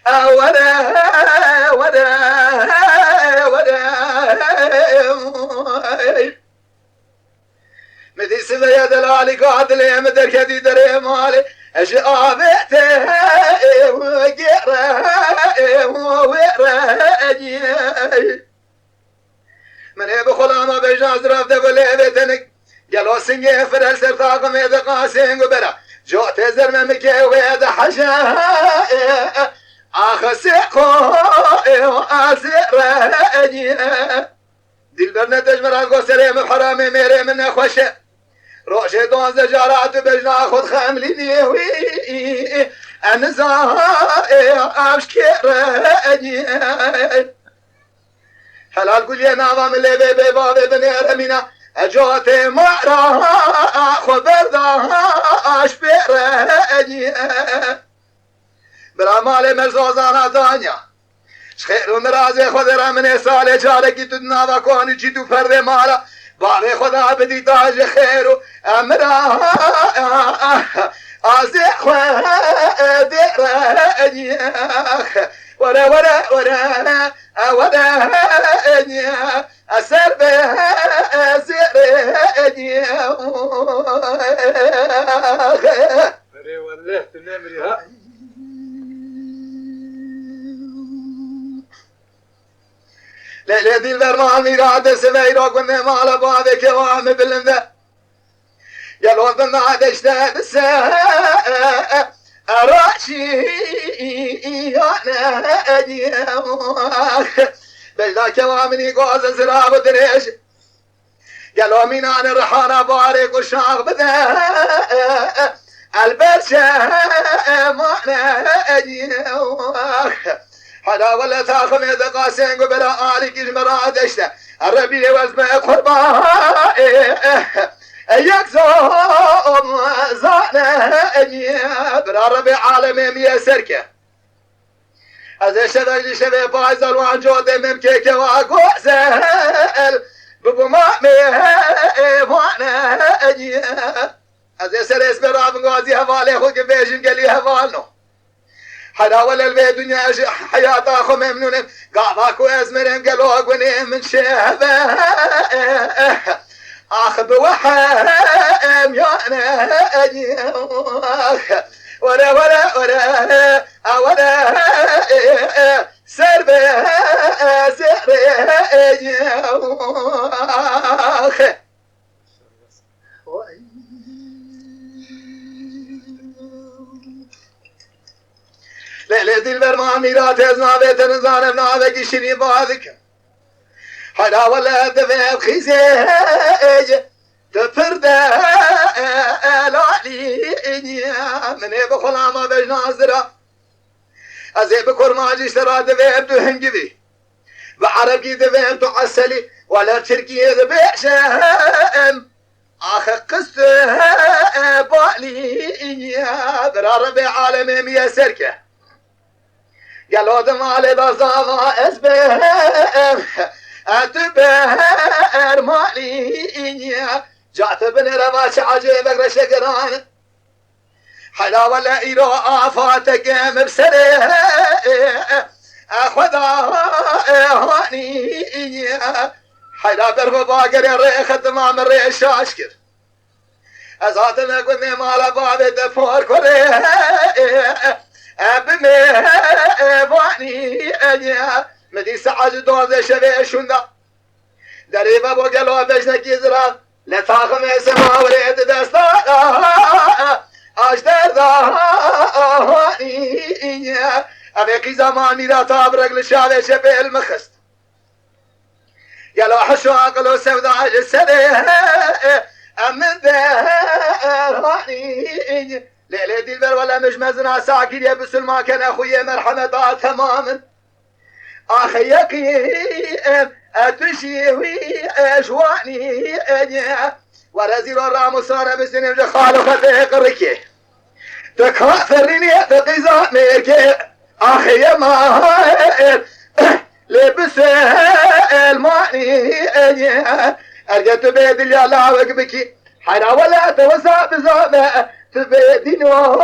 ولا ولا ولا مدي سبيا دلالي قاتل مدر كدي دري مالي اشعابته وقرا وراجي من ابو خلامه بجاز رفت بليبتنك قالوا سنجي فرل سرطاق ميد قاسين قبرا جو تزر ممكي ويد حشا اخسيقو اسراجي دل برنا تجمر قوسري محرامي ميري من خوشه روشي دون زجارات بجنا خد خمليني وي انزا ابشكي حلال قولي نظام اللي بيبي بابي بني رمينا اجوتي معرا خبردا اشبيرجي بلا مالي مزوزانا دانيا شخير مرازي خود رمني سالي جاركي تدنا وكوني جيتو فرد مالا بابي خدا بدي تاج خيرو امرا ازي خود رجي ورا ورا ورا ورا أسر بزرني مري والله تنامري ها لا دي البرنامج راد سميرا كنا مال بابك وعم بالنذا قالوا بما عدشت الساعة راشي انا ادي بلا كوامني قوز زراب دريش قالوا مين انا رحانا بارك وشاغ بدا البرشا ما انا ادي حدا ولا تاخذ دقاسين قبل آلك المرا دشته الربي وزمه قربان يكزوم زانا برا ربي عالمي مية سركة از شداجي شبه بايزل وان جودة ممكيكة واقوزل ببو مامي وانا اجي از سرس برا بنغازي هوالي خوك بيجن قلي هوالنو حدا ولا البيت دنيا حياة اخو ممنون قاضاكو ازمرم قالوا قوني من شهبه اخذ وحام يا انا اجي ولا ولا ولا ولا سربه زريجي ليلة البرمامي لا تزنا بتنزان بنادك شري بادك حدا ولا دفع خزيج تفرد لالي من بخلامة بجنازرة ازي بكرماج اشترى دفع بهنجبي بعربي دفع تعسلي ولا تركي دفع شام اخ قصة بالي برارب عالمي مية سركة قالوا دم على بصاغة اسبه اتبهر مالي جات بن رواش عجيبك رشقران حلا ولا ايرو افاتك مبسره اخذا هاني حلا برف باقر ريخ تمام الريش اشكر ازات ما قلنا مال باب دفور كره بمي باني اجا مدي سعج دوز شبه شندا دريبا بوغلو بجنكي زرا لتاخم سما وريد دستا اشتر دهاني ابيقي زماني لا تابرق لشابه شبه المخست يلو حشو عقلو سودا السنه امن دهاني ليلة دلبر ولا مش مزنا ساكن يا بسلما كان اخويا مرحمة تماما اخي يقين اتشيوي اشواني اجا ورزيل الرام صار بسنم جخال وفتيق الركي تكاثرني تقيزا ميكي اخي ما لبس الماني اجا ارجت بيد اللي لا وقبكي حنا ولا توسع بزامه تبدينو